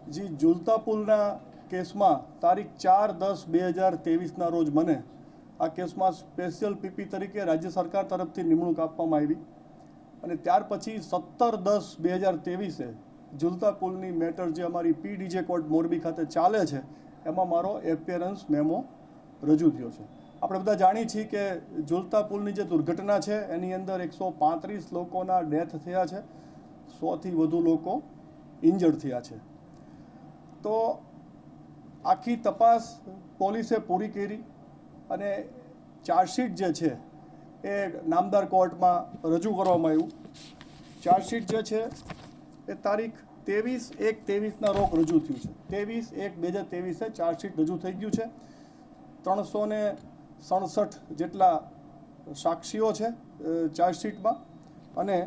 जी झूलता पुलना केसમાં તારીખ 4/10/2023ના રોજ મને આ કેસમાં સ્પેશિયલ પીપી તરીકે રાજ્ય સરકાર તરફથી નિમણૂક આપવામાં આવી અને ત્યાર પછી 17/10/2023એ ઝૂલતા પુલની મેટર જે અમારી પીડીજે કોર્ટ મોરબી ખાતે ચાલે છે એમાં મારો એપિયરન્સ મેમો રજૂ થયો છે। આપણે બધા જાણીએ છીએ કે ઝૂલતા પુલની જે દુર્ઘટના છે એની અંદર 135 લોકોના ડેથ થયા છે, 100થી વધુ લોકો ઇન્જર્ડ થયા છે। તો આખી તપાસ પોલીસે પૂરી કરી અને ચાર્જશીટ જે છે એ નામદાર કોર્ટમાં રજૂ કરવામાં આવ્યું। ચાર્જશીટ જે છે એ તારીખ 23/1/23ના રોજ રજૂ થયું છે। 23/1/2023એ ચાર્જશીટ રજૂ થઈ ગયું છે। 367 જેટલા સાક્ષીઓ છે ચાર્જશીટમાં અને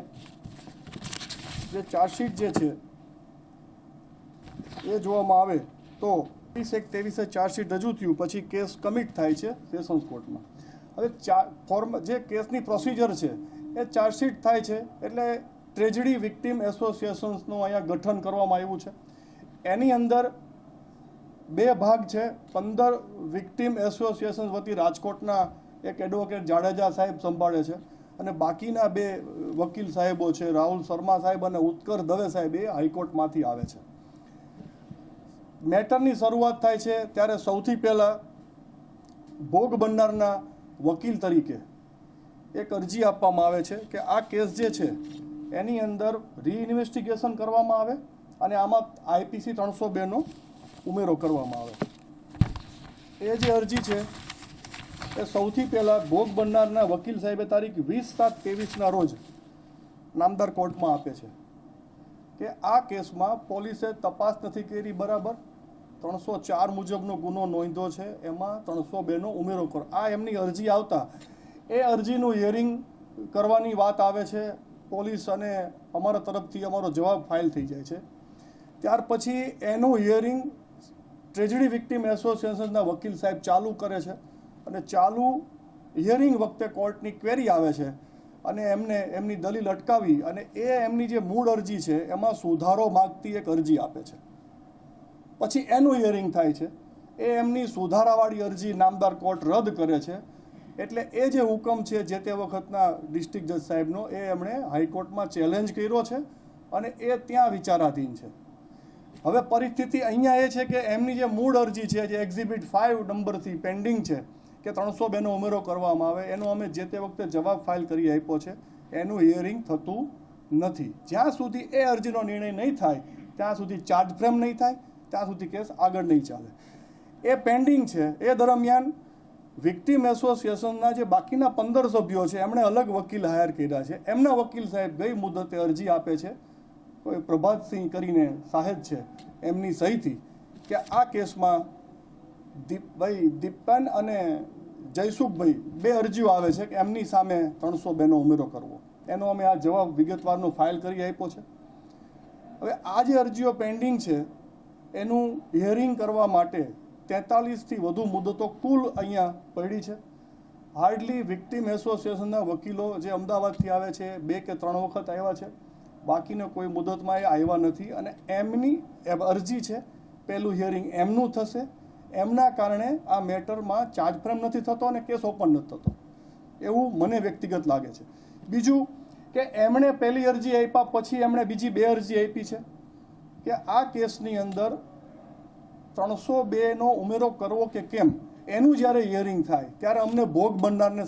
જે ચાર્જશીટ જે છે એ જોવામાં આવે તો 23/1/23એ ચાર્જશીટ રજૂ થયું પછી કેસ કમિટ થાય છે સેશન્સ કોર્ટમાં। હવે ફોર્મ જે કેસની પ્રોસિજર છે એ ચાર્જશીટ થાય છે એટલે ટ્રેજડી વિક્ટિમ એસોસિએશન્સનું અહીંયા ગઠન કરવામાં આવ્યું છે। એની અંદર બે ભાગ છે। 15 વિક્ટિમ એસોસિએશન વતી રાજકોટના એક એડવોકેટ જાડેજા સાહેબ સંભાળે છે અને બાકીના બે વકીલ સાહેબો છે, રાહુલ શર્મા સાહેબ અને ઉત્કર દવે સાહેબ, એ હાઈકોર્ટમાંથી આવે છે। મેટરની શરૂઆત થાય છે ત્યારે સૌથી પહેલાં ભોગ બનનારના વકીલ તરીકે એક અરજી આપવામાં આવે છે કે આ કેસ જે છે એની અંદર રીઇન્વેસ્ટિગેશન કરવામાં આવે અને આમાં આઈપીસી 302નો ઉમેરો કરવામાં આવે। એ જે અરજી છે એ સૌથી પહેલાં ભોગ બનનારના વકીલ સાહેબે તારીખ 20/7/23ના રોજ નામદાર કોર્ટમાં આપે છે કે આ કેસમાં પોલીસે તપાસ નથી કરી બરાબર, 304 મુજબનો ગુનો નોંધ્યો છે, એમાં 302નો ઉમેરો કરો। આ એમની અરજી આવતા એ અરજીનું હિયરિંગ કરવાની વાત આવે છે પોલીસ અને અમારા તરફથી અમારો જવાબ ફાઇલ થઈ જાય છે। ત્યાર પછી એનું હિયરિંગ ટ્રેજડી વિક્ટિમ એસોસિએશનના વકીલ સાહેબ ચાલુ કરે છે અને ચાલુ હિયરિંગ વખતે કોર્ટની ક્વેરી આવે છે અને એમને એમની દલીલ અટકાવી અને એ એમની જે મૂળ અરજી છે એમાં સુધારો માગતી એક અરજી આપે છે। પછી એનું હિયરિંગ થાય છે, એ એમની સુધારાવાળી અરજી નામદાર કોર્ટ રદ કરે છે। એટલે એ જે હુકમ છે જે તે વખતના ડિસ્ટ્રિક્ટ જજ સાહેબનો એ એમણે હાઈકોર્ટમાં ચેલેન્જ કર્યો છે અને એ ત્યાં વિચારાધીન છે। હવે પરિસ્થિતિ અહીંયા એ છે કે એમની જે મૂળ અરજી છે જે એક્ઝિબિટ 5 નંબરથી પેન્ડિંગ છે કે 302નો ઉમેરો કરવામાં આવે, એનો અમે જે તે વખતે જવાબ ફાઇલ કરી આપ્યો છે, એનું હિયરિંગ થતું નથી। જ્યાં સુધી એ અરજીનો નિર્ણય નહીં થાય ત્યાં સુધી ચાર્જ ફ્રેમ નહીં થાય, ત્યાં સુધી કેસ આગળ નહીં ચાલે। એ પેન્ડિંગ છે। એ દરમિયાન વિક્ટિમ એસોસિએશનના જે બાકીના 15 સભ્યો છે એમણે અલગ વકીલ હાયર કર્યા છે। એમના વકીલ સાહેબ ગઈ મુદતે અરજી આપે છે, કોઈ પ્રભાતસિંહ કરીને સાહેબ છે એમની સહીથી, કે આ કેસમાં દીપન અને જયસુખભાઈ બે અરજીઓ આવે છે કે એમની સામે 302નો ઉમેરો કરવો। એનો અમે આ જવાબ વિગતવારનો ફાઇલ કરી આપ્યો છે। હવે આ જે અરજીઓ પેન્ડિંગ છે એનું હિયરિંગ કરવા માટે 43થી વધુ મુદતો કુલ અહીંયા પડી છે। હાર્ડલી વિક્ટિમ એસોસિએશનના વકીલો જે અમદાવાદથી આવે છે 2 કે 3 વખત આવ્યા છે, બાકીનો કોઈ મુદતમાં એ આવ્યા નથી અને એમની અરજી છે પહેલું હિયરિંગ એમનું થશે। એમના કારણે આ મેટરમાં ચાર્જ ફ્રેમ નથી થતો અને કેસ ઓપન નથી થતો એવું મને વ્યક્તિગત લાગે છે। બીજું કે એમણે પહેલી અરજી આપ્યા પછી એમણે બીજી 2 અરજી આપી છે કે આ કેસની અંદર 302નો ઉમેરો કરવો કે કેમ, એનું જ્યારે હિયરિંગ થાય ત્યારે અમને ભોગ બનનારને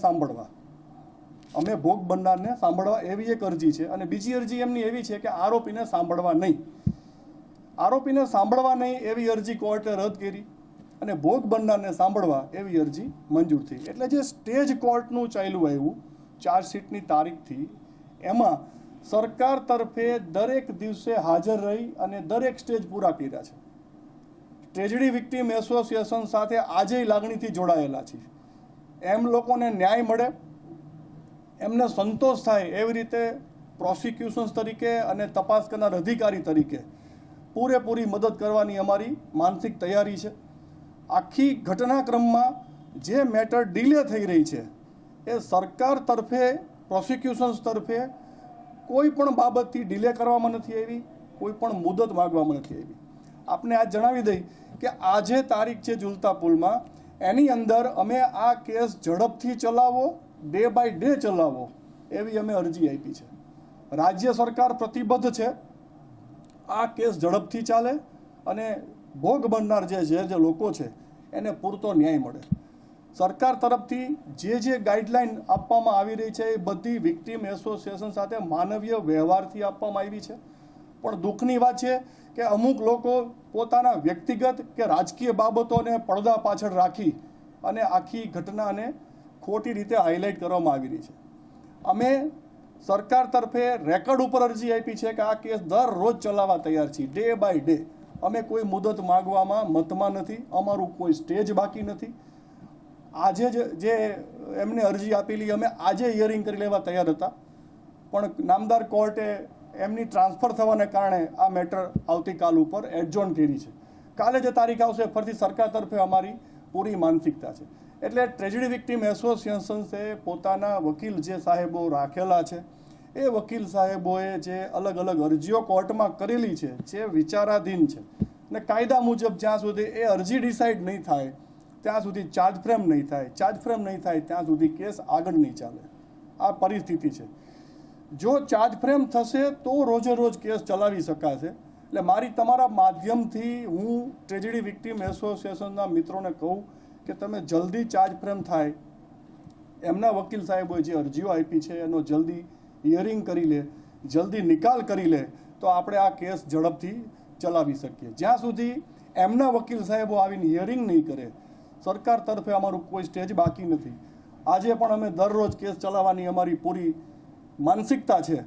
સાંભળવા એવી એક અરજી છે। અને બીજી અરજી એમની એવી છે કે આરોપીને સાંભળવા નહીં એવી અરજી કોર્ટે રદ કરી અને ભોગ બનનારને સાંભળવા એવી અરજી મંજૂર થઈ। એટલે જે સ્ટેજ કોર્ટનું ચાલ્યું આવ્યું ચાર્જશીટની તારીખથી, એમાં સરકાર તરફે દરેક દિવસે હાજર રહી અને દરેક સ્ટેજ પૂરા કર્યા છે। ટ્રેજડી વિક્ટિમ એસોસિએશન સાથે આજે લાગણીથી જોડાયેલા છે। એમ લોકોને ન્યાય મળે, એમને સંતોષ થાય એવી રીતે પ્રોસિક્યુશન્સ તરીકે અને તપાસ કરનાર અધિકારી તરીકે પૂરેપૂરી મદદ કરવાની અમારી માનસિક તૈયારી છે। આખી ઘટનાક્રમમાં જે મેટર ડિલે થઈ રહી છે એ સરકાર તરફે, પ્રોસિક્યુશન્સ તરફે કોઈ પણ બાબતથી ડિલે કરવામાં નથી આવી, કોઈ પણ મુદત માગવામાં નથી આવી। આપને આજ જણાવી દઈ કે આજે તારીખ છે ઝૂલતા પુલમાં, એની અંદર અમે આ કેસ ઝડપથી ચલાવો, ડે બાય ડે ચલાવો એવી અમે અરજી આપી છે. રાજ્ય સરકાર પ્રતિબદ્ધ છે આ કેસ ઝડપથી ચાલે અને ભોગ બનનાર જે લોકો છે એને પૂરતો ન્યાય મળે. સરકાર તરફથી જે ગાઈડલાઈન આપવામાં આવી રહી છે એ બધી વિક્ટીમ એસોસિએશન સાથે માનવીય વ્યવહારથી આપવામાં આવી છે. પણ દુઃખની વાત છે કે અમુક લોકો પોતાના વ્યક્તિગત કે રાજકીય બાબતોને પડદા પાછળ રાખી અને આખી ઘટનાને ખોટી રીતે હાઇલાઇટ કરવામાં આવી રહી છે. અમે સરકાર તરફે રેકોર્ડ ઉપર અરજી આપી છે કે આ કેસ દરરોજ ચલાવવા તૈયાર છીએ, ડે બાય ડે. અમે કોઈ મુદત માગવામાં મતમાં નથી, અમારું કોઈ સ્ટેજ બાકી નથી. આજે જે એમને અરજી આપેલી અમે આજે હિયરિંગ કરી લેવા તૈયાર હતા, પણ નામદાર કોર્ટે એમની ટ્રાન્સફર થવાને કારણે આ મેટર આવતીકાલ ઉપર એડજોર્ન કરી છે. કાલે જે તારીખ આવશે ફરીથી સરકાર તરફે અમારી પૂરી માનસિકતા છે. એટલે ટ્રેજેડી વિક્ટીમ એસોસિએશન્સે પોતાના વકીલ જે સાહેબો રાખેલા છે એ વકીલ સાહેબોએ જે અલગ અલગ અરજીઓ કોર્ટમાં કરેલી છે જે વિચારાધીન છે ને કાયદા મુજબ જ્યાં સુધી એ અરજી ડિસાઇડ નહીં થાય ત્યાં સુધી ચાર્જ ફ્રેમ નહીં થાય, ચાર્જ ફ્રેમ નહીં થાય ત્યાં સુધી કેસ આગળ નહીં ચાલે. આ પરિસ્થિતિ છે. જો ચાર્જ ફ્રેમ થશે તો રોજે રોજ કેસ ચલાવી શકાશે. એટલે મારી તમારા માધ્યમથી હું ટ્રેજેડી વિક્ટીમ એસોસિએશનના મિત્રોને કહું કે તમે જલ્દી ચાર્જ ફ્રેમ થાય, એમના વકીલ સાહેબોએ જે અરજીઓ આપી છે એનો જલ્દી હિયરિંગ કરી લે, જલ્દી નિકાલ કરી લે તો આપણે આ કેસ ઝડપથી ચલાવી શકીએ. જ્યાં સુધી એમના વકીલ સાહેબો આવીને હિયરિંગ નહીં કરે, સરકાર તરફે અમારું કોઈ સ્ટેજ બાકી નથી. આજે પણ અમે દરરોજ કેસ ચલાવવાની અમારી પૂરી માનસિકતા છે.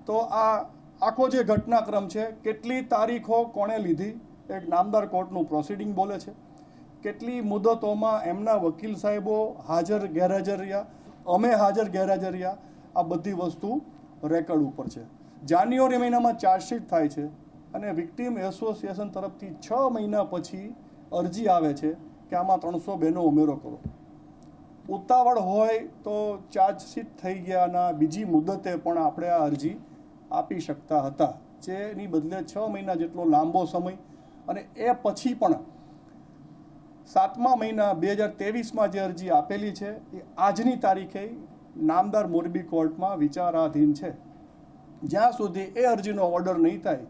તો આ આખો જે ઘટનાક્રમ છે, કેટલી તારીખો કોણે લીધી, એક નામદાર કોર્ટનું પ્રોસિડિંગ બોલે છે. કેટલી મુદતોમાં એમના વકીલ સાહેબો હાજર ગેરહાજર રહ્યા, અમે હાજર ગેરહાજર રહ્યા, આ બધી વસ્તુ રેકોર્ડ ઉપર છે. જાન્યુઆરી મહિનામાં ચાર્જશીટ થાય છે અને વિક્ટીમ એસોસિએશન તરફથી 6 મહિના પછી અરજી આવે છે કે આમાં 302નો ઉમેરો કરો. ઉતાવળ હોય તો ચાર્જશીટ થઈ ગયાના બીજી મુદતે પણ આપણે આ અરજી આપી શકતા હતા, જેની બદલે 6 મહિના જેટલો લાંબો સમય. અને એ પછી પણ 7મા મહિના 2023માં જે અરજી આપેલી છે એ આજની તારીખે નામદાર મોરબી કોર્ટમાં વિચારાધીન છે. જ્યાં સુધી એ અરજીનો ઓર્ડર નહીં થાય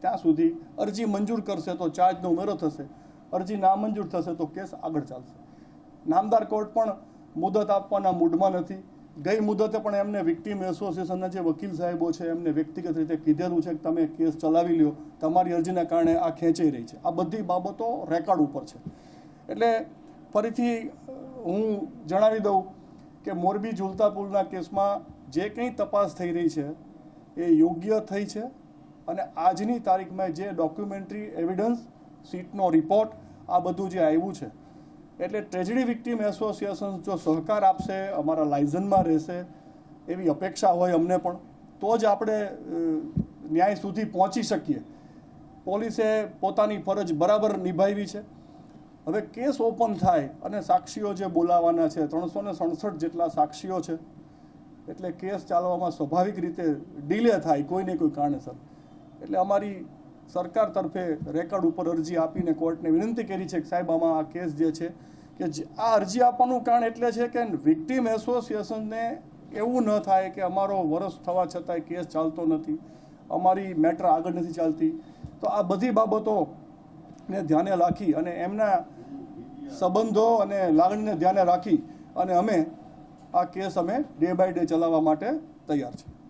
ત્યાં સુધી અરજી મંજૂર કરશે તો ચાર્જનો ઉમેરો થશે, અરજી નામંજૂર થશે તો કેસ આગળ ચાલશે. નામદાર કોર્ટ પણ મુદત આપવાના મૂડમાં નથી. ગઈ મુદતે પણ એમને વિક્ટીમ એસોસિએશનના જે વકીલ સાહેબો છે એમને વ્યક્તિગત રીતે કીધેલું છે કે તમે કેસ ચલાવી લ્યો, તમારી અરજીના કારણે આ ખેંચાઈ રહી છે. આ બધી બાબતો રેકોર્ડ ઉપર છે. એટલે ફરીથી હું જણાવી દઉં કે મોરબી ઝૂલતા પુલના કેસમાં જે કંઈ તપાસ થઈ રહી છે એ યોગ્ય થઈ છે. અને આજની તારીખમાં જે ડોક્યુમેન્ટરી એવિડન્સ, સીટનો રિપોર્ટ, આ બધું જે આવ્યું છે, એટલે ટ્રેજેડી વિક્ટીમ એસોસિએશન જો સહકાર આપશે, અમારા લાયઝનમાં રહેશે એવી અપેક્ષા હોય અમને પણ, તો જ આપણે ન્યાય સુધી પહોંચી શકીએ. પોલીસે પોતાની ફરજ બરાબર નિભાવી છે. હવે કેસ ઓપન થાય અને સાક્ષીઓ જે બોલાવાના છે, 367 જેટલા સાક્ષીઓ છે, એટલે કેસ ચાલવામાં સ્વાભાવિક રીતે ડિલે થાય કોઈને કોઈ કારણસર. એટલે અમારી સરકાર તરફે રેકોર્ડ ઉપર અરજી આપીને કોર્ટને વિનંતી કરી છે કે સાહેબ આમાં આ કેસ જે છે કે આ અરજી આપવાનું કારણ એટલે છે કે વિક્ટીમ એસોસિએશનને એવું ન થાય કે અમારો વરસ થવા છતાંય કેસ ચાલતો નથી, અમારી મેટર આગળ નથી ચાલતી. તો આ બધી બાબતોને ધ્યાને રાખી અને એમના સંબંધો અને લાગણીને ધ્યાને રાખી અને અમે આ કેસ અમે ડે બાય ડે ચલાવવા માટે તૈયાર છીએ.